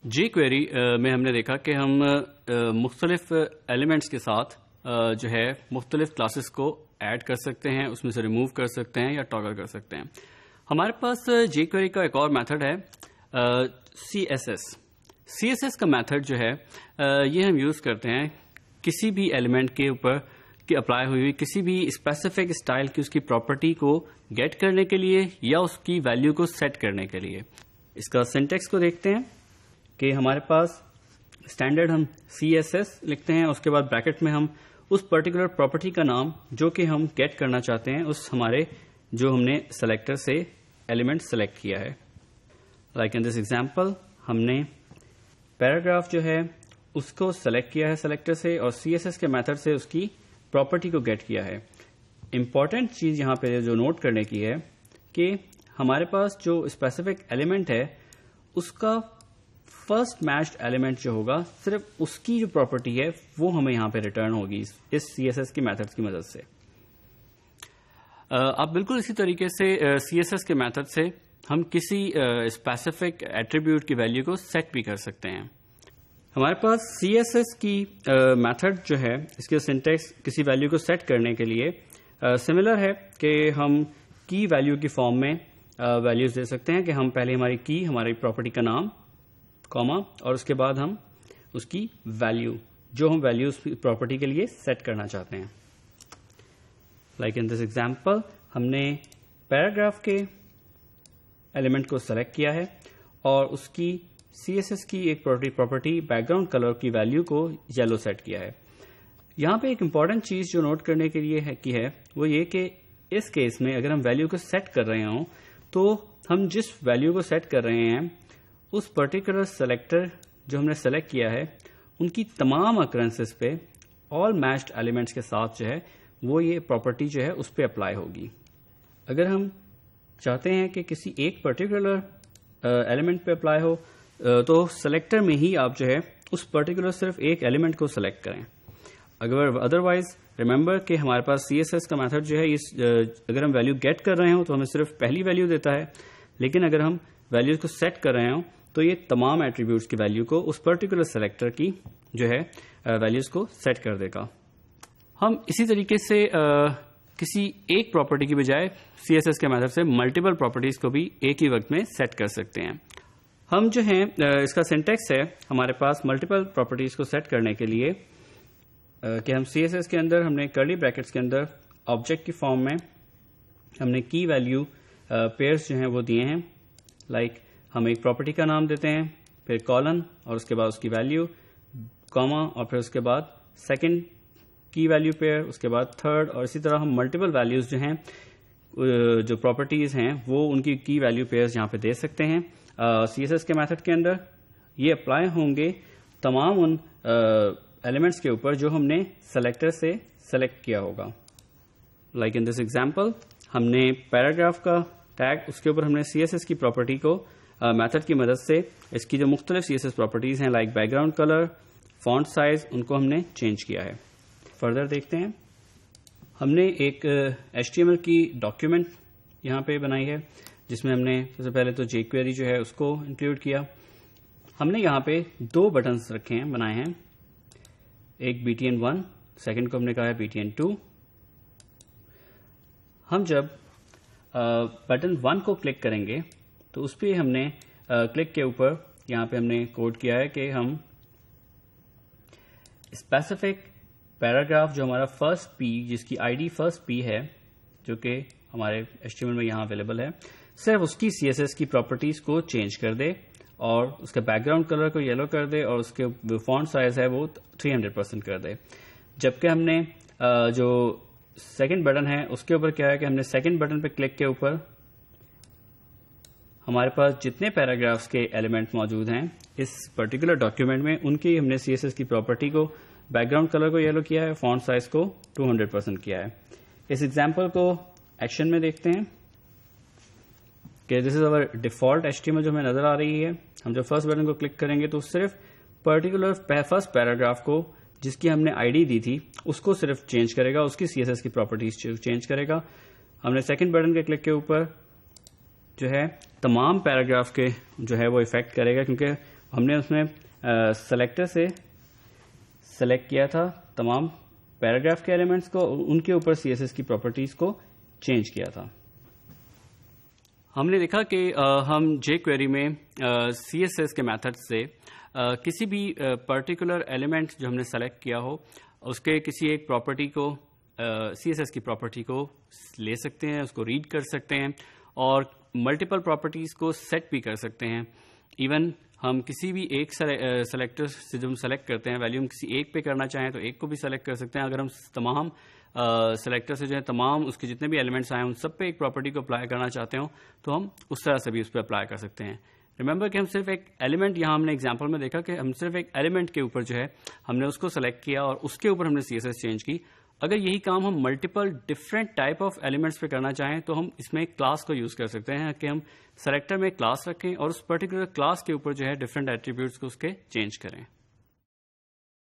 جی query میں ہم نے دیکھا کہ ہم مختلف ایلیمنٹس کے ساتھ جو ہے مختلف کلاسز کو ایڈ کر سکتے ہیں، اس میں سے ریموو کر سکتے ہیں یا ٹاگل کر سکتے ہیں. ہمارے پاس جی کوئری کا ایک اور میتھڈ ہے C S S. C S S کا میتھڈ جو ہے یہ ہم یوز کرتے ہیں کسی بھی ایلیمنٹ کے اوپر کی اپلائی ہوئی کسی بھی اسپیسیفک اسٹائل کی اس کی پراپرٹی کو گیٹ کرنے کے لیے یا اس کی ویلیو کو سیٹ کرنے کے لیے. اس کا سینٹیکس کو دیکھتے ہیں کہ ہمارے پاس اسٹینڈرڈ ہم سی ایس ایس لکھتے ہیں، اس کے بعد بریکٹ میں ہم اس پرٹیکولر پراپرٹی کا نام جو کہ ہم گیٹ کرنا چاہتے ہیں اس ہمارے جو ہم نے سلیکٹر سے ایلیمنٹ سلیکٹ کیا ہے. لائک ان دس ایگزامپل ہم نے پیراگراف جو ہے اس کو سلیکٹ کیا ہے سلیکٹر سے اور سی ایس ایس کے میتھڈ سے اس کی پراپرٹی کو گیٹ کیا ہے. امپورٹنٹ چیز یہاں پہ جو نوٹ کرنے کی ہے کہ ہمارے پاس جو اسپیسیفک ایلیمنٹ ہے اس کا فرسٹ میچڈ ایلیمنٹ جو ہوگا صرف اس کی جو پراپرٹی ہے وہ ہمیں یہاں پہ ریٹرن ہوگی اس سی ایس ایس کی میتھڈ کی مدد سے. اب بالکل اسی طریقے سے سی ایس ایس کے میتھڈ سے ہم کسی اسپیسیفک ایٹریبیوٹ کی ویلیو کو سیٹ بھی کر سکتے ہیں. ہمارے پاس سی ایس ایس کی میتھڈ جو ہے اس کے سینٹیکس کسی ویلیو کو سیٹ کرنے کے لیے سملر ہے کہ ہم کی ویلیو کی فارم میں ویلیوز دے سکتے ہیں کہ ہم پہلے ہماری کی ہماری پراپرٹی کا نام کاما اور اس کے بعد ہم اس کی ویلیو جو ہم ویلیو اس پراپرٹی کے لیے سیٹ کرنا چاہتے ہیں. لائک ان دس ایگزامپل ہم نے پیراگراف کے ایلیمنٹ کو سلیکٹ کیا ہے اور اس کی سی ایس ایس کی ایک پراپرٹی بیک گراؤنڈ کلر کی ویلیو کو یلو سیٹ کیا ہے. یہاں پہ ایک امپورٹنٹ چیز جو نوٹ کرنے کے لیے ہے وہ یہ کہ اس کیس میں اگر ہم ویلیو کو سیٹ کر رہے ہوں تو ہم جس ویلیو کو سیٹ کر رہے ہیں اس پرٹیکولر سلیکٹر جو ہم نے سلیکٹ کیا ہے ان کی تمام اکرنسز پہ آل میچڈ ایلیمنٹس کے ساتھ جو ہے وہ یہ پراپرٹی جو ہے اس پہ اپلائی ہوگی. اگر ہم چاہتے ہیں کہ کسی ایک پرٹیکولر ایلیمنٹ پہ اپلائی ہو تو سلیکٹر میں ہی آپ جو ہے اس پرٹیکولر صرف ایک ایلیمنٹ کو سلیکٹ کریں. اگر ادروائز ریمبر کہ ہمارے پاس سی ایس ایس کا میتھڈ جو ہے اگر ہم ویلیو گیٹ کر رہے ہوں تو ہمیں صرف پہلی ویلیو دیتا ہے، لیکن اگر ہم ویلیوز کو سیٹ کر رہے ہوں تو یہ تمام ایٹریبیوٹس کی ویلیو کو اس پرٹیکولر سلیکٹر کی جو ہے ویلیوز کو سیٹ کر دے گا. ہم اسی طریقے سے کسی ایک پراپرٹی کی بجائے سی ایس ایس کے میتھڈ سے ملٹیپل پراپرٹیز کو بھی ایک ہی وقت میں سیٹ کر سکتے ہیں. ہم جو ہیں اس کا سینٹیکس ہے ہمارے پاس ملٹیپل پراپرٹیز کو سیٹ کرنے کے لیے کہ ہم سی ایس ایس کے اندر ہم نے کرلی بریکٹس کے اندر آبجیکٹ کی فارم میں ہم نے کی ویلیو پیئرس جو ہیں وہ دیے ہیں. لائک ہم ایک پراپرٹی کا نام دیتے ہیں پھر کالن اور اس کے بعد اس کی ویلیو کاما اور پھر اس کے بعد سیکنڈ کی ویلیو پیئر اس کے بعد تھرڈ اور اسی طرح ہم ملٹیپل ویلیوز جو ہیں جو پراپرٹیز ہیں وہ ان کی ویلیو پیئرز یہاں پہ دے سکتے ہیں. سی ایس ایس کے میتھڈ کے اندر یہ اپلائی ہوں گے تمام ان ایلیمنٹس کے اوپر جو ہم نے سلیکٹر سے سلیکٹ کیا ہوگا. لائک ان دس ایگزامپل ہم نے پیراگراف کا ٹیگ اس کے اوپر ہم نے سی ایس ایس کی پراپرٹی کو میتھڈ کی مدد سے اس کی جو مختلف سی ایس ایس پراپرٹیز ہیں like background colour font size ان کو ہم نے چینج کیا ہے. فردر دیکھتے ہیں ہم نے ایک ایچ ٹی ایم ایل کی ڈاکیومنٹ یہاں پہ بنائی ہے جس میں ہم نے سب سے پہلے تو جے کوئری جو ہے اس کو انکلوڈ کیا. ہم نے یہاں پہ دو بٹنس رکھے ہیں بنائے ہیں، ایک بی ٹی این 1 سیکنڈ کو ہم نے کہا ہے بی ٹی این 2. ہم جب بٹن 1 کو کلک کریں گے تو اس پہ ہم نے کلک کے اوپر یہاں پہ ہم نے کوڈ کیا ہے کہ ہم اسپیسیفک پیراگراف جو ہمارا فرسٹ پی جس کی آئی ڈی فرسٹ پی ہے جو کہ ہمارے ایچ ٹی ایم ایل میں یہاں اویلیبل ہے صرف اس کی سی ایس ایس کی پراپرٹیز کو چینج کر دے اور اس کا بیک گراؤنڈ کلر کو یلو کر دے اور اس کے فونٹ سائز ہے وہ 300% کر دے. جبکہ ہم نے جو سیکنڈ بٹن ہے اس کے اوپر کیا ہے کہ ہم نے سیکنڈ بٹن پہ کلک کے اوپر ہمارے پاس جتنے پیراگرافس کے ایلیمنٹ موجود ہیں اس پرٹیکولر ڈاکیومنٹ میں ان کی ہم نے سی ایس ایس کی پراپرٹی کو بیک گراؤنڈ کلر کو یلو کیا ہے، فونٹ سائز کو 200% کیا ہے. اس ایگزامپل کو ایکشن میں دیکھتے ہیں کہ this is over default H T M L جو ہمیں نظر آ رہی ہے. ہم جب فرسٹ بٹن کو کلک کریں گے تو صرف پرٹیکولر فرسٹ پیراگراف کو جس کی ہم نے آئی ڈی دی تھی اس کو صرف چینج کرے گا، اس کی سی ایس ایس کی پراپرٹیز چینج کرے گا. ہم نے سیکنڈ بٹن کے کلک کے اوپر جو ہے تمام پیراگراف کے جو ہے وہ افیکٹ کرے گا، کیونکہ ہم نے اس میں سلیکٹر سے سلیکٹ کیا تھا تمام پیراگراف کے ایلیمنٹس کو، ان کے اوپر سی ایس ایس کی پراپرٹیز کو چینج کیا تھا۔ ہم نے دیکھا کہ ہم جے کوئری میں سی ایس ایس کے میتھڈ سے کسی بھی پرٹیکولر ایلیمنٹ جو ہم نے سلیکٹ کیا ہو اس کے کسی ایک پراپرٹی کو سی ایس ایس کی پراپرٹی کو لے سکتے ہیں، اس کو ریڈ کر سکتے ہیں اور ملٹیپل پراپرٹیز کو سیٹ بھی کر سکتے ہیں۔ ایون ہم کسی بھی ایک سلیکٹر سے جو ہم سلیکٹ کرتے ہیں ویلیو ہم کسی ایک پہ کرنا چاہیں تو ایک کو بھی سلیکٹ کر سکتے ہیں۔ اگر ہم تمام سلیکٹر سے جو ہے تمام اس کے جتنے بھی ایلیمنٹس آئے ہیں ان سب پہ ایک پراپرٹی کو اپلائی کرنا چاہتے ہوں تو ہم اس طرح سے بھی اس پہ اپلائی کر سکتے ہیں۔ ریممبر کہ ہم صرف ایک ایلیمنٹ، یہاں ہم نے ایگزامپل میں دیکھا کہ ہم صرف ایک ایلیمنٹ کے اوپر جو ہے ہم نے اس کو سلیکٹ کیا اور اس کے اوپر ہم نے سی ایس ایس چینج کی۔ اگر یہی کام ہم multiple different type of elements پہ کرنا چاہیں تو ہم اس میں کلاس کو یوز کر سکتے ہیں کہ ہم سلیکٹر میں کلاس رکھیں اور اس پرٹیکولر کلاس کے اوپر جو ہے ڈفرینٹ ایٹریبیوٹس کو اس کے چینج کریں۔